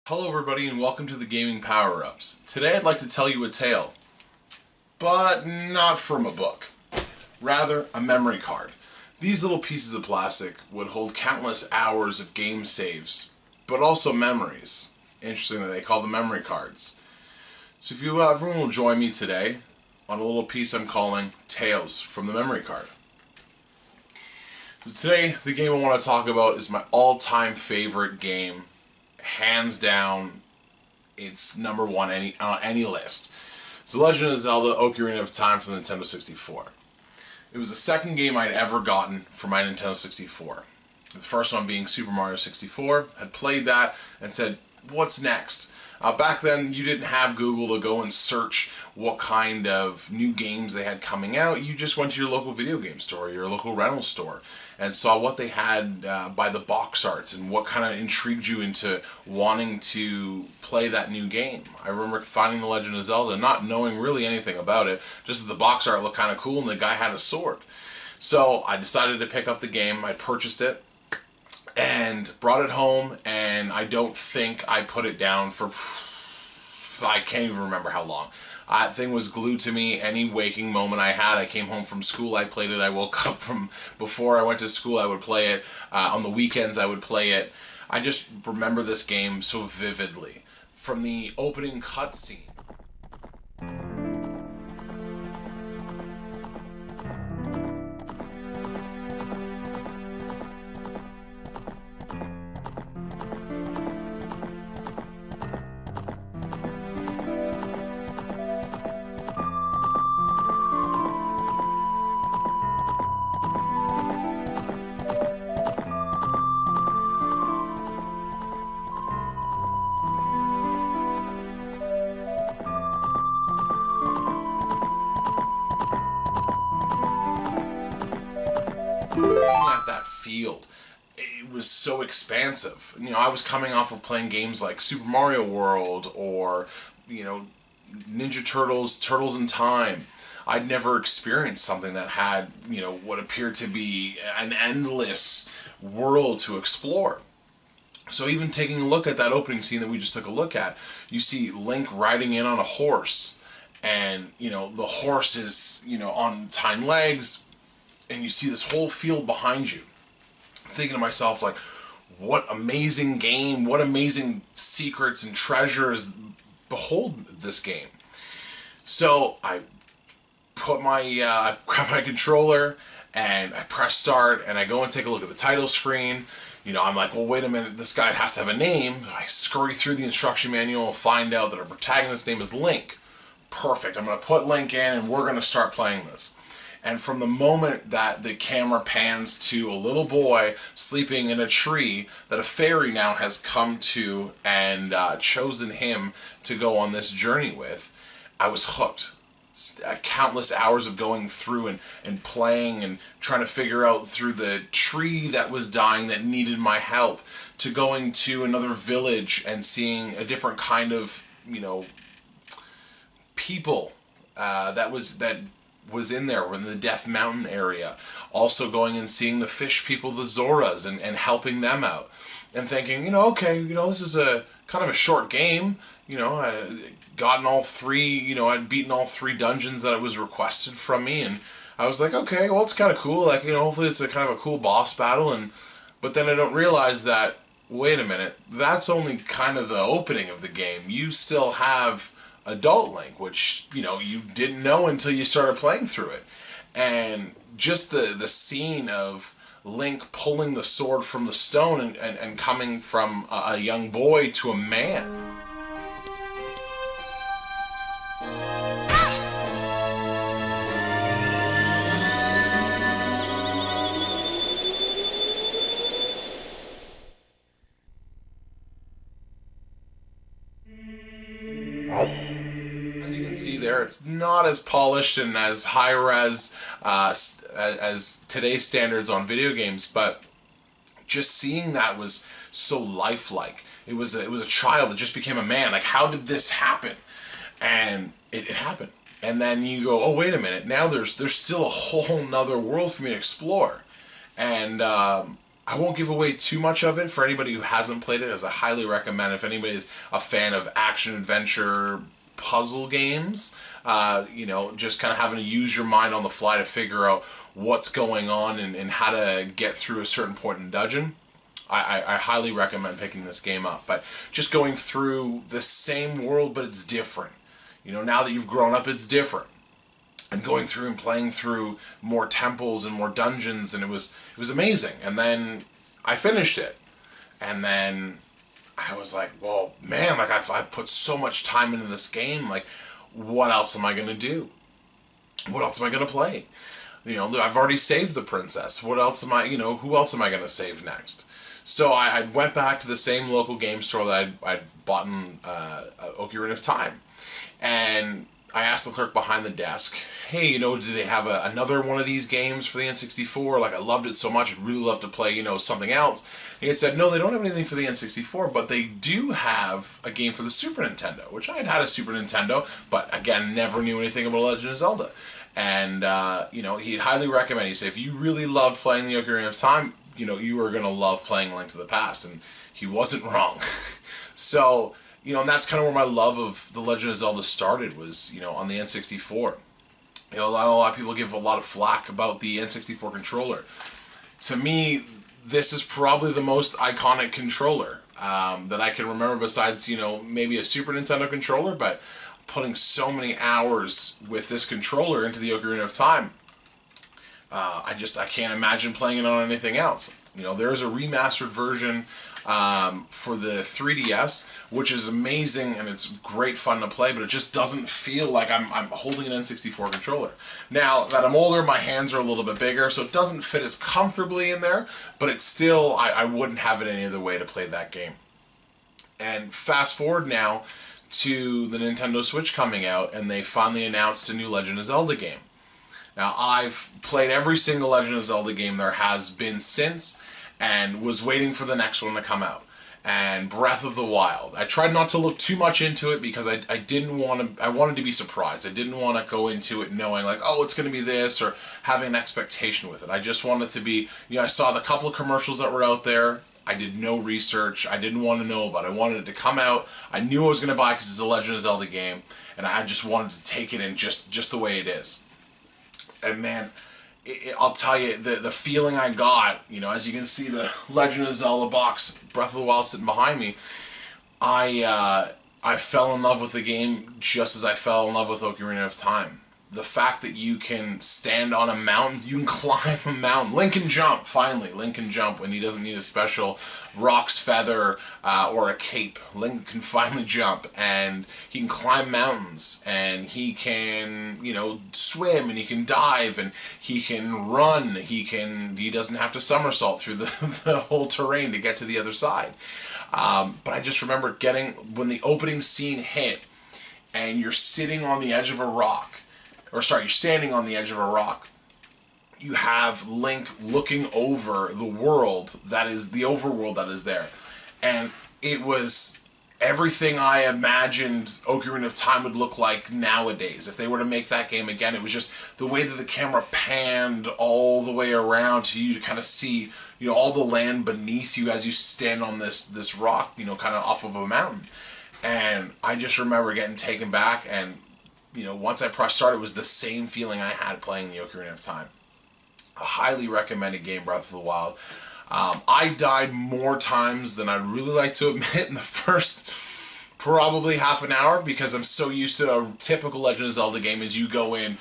Hello everybody and welcome to the Gaming Power-Ups. Today I'd like to tell you a tale, but not from a book. Rather, a memory card. These little pieces of plastic would hold countless hours of game saves, but also memories. Interestingly, they call them memory cards. So if everyone will join me today on a little piece I'm calling Tales from the Memory Card. So today, the game I want to talk about is my all-time favorite game. Hands down, it's number one on any list. It's The Legend of Zelda: Ocarina of Time for the Nintendo 64. It was the second game I'd ever gotten for my Nintendo 64. The first one being Super Mario 64. I'd played that and said, what's next? Back then, you didn't have Google to go and search what kind of new games they had coming out. You just went to your local video game store, your local rental store, and saw what they had by the box arts and what kind of intrigued you into wanting to play that new game. I remember finding The Legend of Zelda, not knowing really anything about it, just that the box art looked kind of cool and the guy had a sword. So I decided to pick up the game. I purchased it and brought it home, and I don't think I put it down for, I can't even remember how long. That thing was glued to me. Any waking moment I had, I came home from school, I played it. I woke up from before I went to school, I would play it. On the weekends, I would play it. I just remember this game so vividly. From the opening cutscene. At that field, it was so expansive. You know, I was coming off of playing games like Super Mario World or, you know, Ninja Turtles, Turtles in Time. I'd never experienced something that had, you know, what appeared to be an endless world to explore. So even taking a look at that opening scene that we just took a look at, you see Link riding in on a horse, and, you know, the horse is, you know, on its hind legs, and you see this whole field behind you. I'm thinking to myself, like, what amazing game, what amazing secrets and treasures behold this game. So I put my, I grab my controller and I press start and I go and take a look at the title screen. You know, I'm like, well, wait a minute, this guy has to have a name. I scurry through the instruction manual and find out that our protagonist's name is Link. Perfect, I'm going to put Link in and we're going to start playing this. And from the moment that the camera pans to a little boy sleeping in a tree that a fairy now has come to and chosen him to go on this journey with, I was hooked. Countless hours of going through and playing and trying to figure out through the tree that was dying that needed my help, to going to another village and seeing a different kind of, you know, people that was in there. We're in the Death Mountain area. Also going and seeing the fish people, the Zoras, and helping them out. And thinking, you know, okay, you know, this is a kind of a short game. You know, I gotten all three, you know, I'd beaten all three dungeons that it was requested from me. And I was like, okay, well, it's kind of cool. Like, you know, hopefully it's a kind of a cool boss battle. But then I don't realize that, wait a minute, that's only kind of the opening of the game. You still have Adult Link, which, you know, you didn't know until you started playing through it. And just the scene of Link pulling the sword from the stone and coming from a young boy to a man. As you can see there, it's not as polished and as high-res as today's standards on video games, but just seeing that was so lifelike. It was a child that just became a man. Like, how did this happen? And it happened. And then you go, oh, wait a minute, now there's still a whole nother world for me to explore. And I I won't give away too much of it for anybody who hasn't played it, as I highly recommend if anybody's a fan of action adventure puzzle games, just kind of having to use your mind on the fly to figure out what's going on and how to get through a certain point in the dungeon. I highly recommend picking this game up. But just going through the same world, but it's different. Now that you've grown up, it's different. And going through and playing through more temples and more dungeons, and it was amazing. And then I finished it, and then I was like, well, man, like I've put so much time into this game. Like, what else am I gonna do? What else am I gonna play? I've already saved the princess. What else am I? Who else am I gonna save next? So I went back to the same local game store that I'd bought in Ocarina of Time, and I asked the clerk behind the desk, hey, do they have another one of these games for the N64? Like, I loved it so much, I'd really love to play, something else. And he said, no, they don't have anything for the N64, but they do have a game for the Super Nintendo, which I had a Super Nintendo, but again, never knew anything about Legend of Zelda. And, he'd highly recommend, he said, if you really love playing the Ocarina of Time, you are going to love playing Link to the Past. And he wasn't wrong. So, and that's kind of where my love of The Legend of Zelda started, was, on the N64. A lot of people give a lot of flack about the N64 controller. To me, this is probably the most iconic controller that I can remember, besides, maybe a Super Nintendo controller, but putting so many hours with this controller into the Ocarina of Time, I can't imagine playing it on anything else. There's a remastered version for the 3DS, which is amazing and it's great fun to play, but it just doesn't feel like I'm holding an N64 controller. Now that I'm older, my hands are a little bit bigger, so it doesn't fit as comfortably in there, but it's still, I wouldn't have it any other way to play that game. And fast forward now to the Nintendo Switch coming out, and they finally announced a new Legend of Zelda game. Now, I've played every single Legend of Zelda game there has been since, and was waiting for the next one to come out. And Breath of the Wild. I tried not to look too much into it because I didn't want to, I wanted to be surprised. I didn't want to go into it knowing like, oh, it's going to be this, or having an expectation with it. I just wanted to be, I saw the couple of commercials that were out there. I did no research. I didn't want to know about it. I wanted it to come out. I knew I was going to buy it because it's a Legend of Zelda game, and I just wanted to take it in just the way it is. And man, I'll tell you, the feeling I got, as you can see the Legend of Zelda box, Breath of the Wild sitting behind me, I fell in love with the game just as I fell in love with Ocarina of Time. The fact that you can stand on a mountain, you can climb a mountain. Link can jump, finally. Link can jump when he doesn't need a special Rock's Feather or a cape. Link can finally jump, and he can climb mountains, and he can, swim, and he can dive, and he can run. He doesn't have to somersault through the whole terrain to get to the other side. But I just remember when the opening scene hit, and you're sitting on the edge of a rock, you're standing on the edge of a rock. You have Link looking over the world that is the overworld that is there. And it was everything I imagined Ocarina of Time would look like nowadays. If they were to make that game again, it was just the way that the camera panned all the way around to you to kind of see, all the land beneath you as you stand on this rock, kind of off of a mountain. And I just remember getting taken back, and once I pressed start, it was the same feeling I had playing the Ocarina of Time. A highly recommended game, Breath of the Wild. I died more times than I'd really like to admit in the first probably half an hour, because I'm so used to a typical Legend of Zelda game as you go in,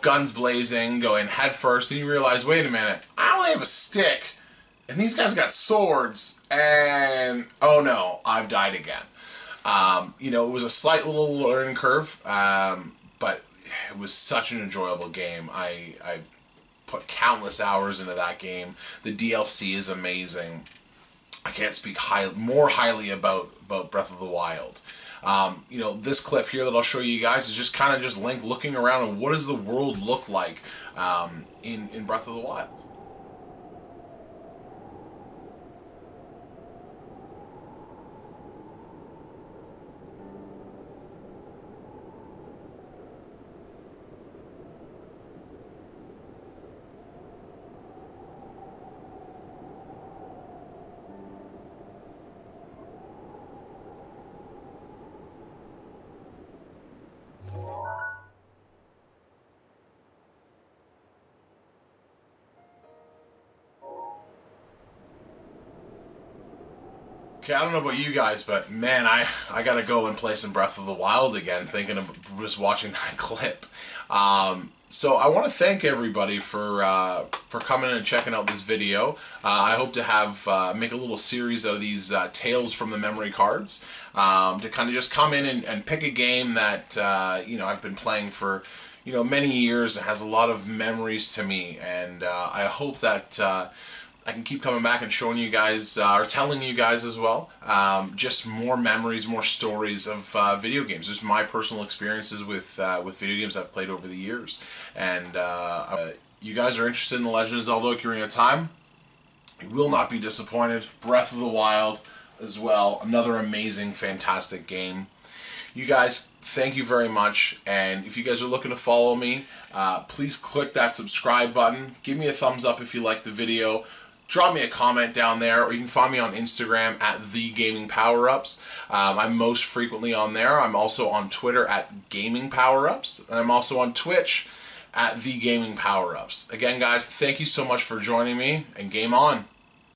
guns blazing, go in head first, and you realize, wait a minute, I only have a stick, and these guys got swords, and oh no, I've died again. It was a slight little learning curve, but it was such an enjoyable game. I put countless hours into that game. The DLC is amazing. I can't speak more highly about Breath of the Wild. This clip here that I'll show you guys is just kind of just Link looking around and what does the world look like in Breath of the Wild. Okay, I don't know about you guys, but man, I gotta go and play some Breath of the Wild again, thinking of just watching that clip. So I want to thank everybody for coming in and checking out this video. I hope to have make a little series out of these tales from the memory cards to kind of just come in and pick a game that you know, I've been playing for, you know, many years and has a lot of memories to me, and I hope that I can keep coming back and showing you guys, or telling you guys as well, just more memories, more stories of video games. Just my personal experiences with video games I've played over the years. And you guys are interested in The Legend of Zelda: Ocarina of Time? You will not be disappointed. Breath of the Wild as well. Another amazing, fantastic game. You guys, thank you very much, and if you guys are looking to follow me, please click that subscribe button. Give me a thumbs up if you like the video. Drop me a comment down there, or you can find me on Instagram at TheGamingPowerUps. I'm most frequently on there. I'm also on Twitter at GamingPowerUps, and I'm also on Twitch at TheGamingPowerUps. Again, guys, thank you so much for joining me, and game on.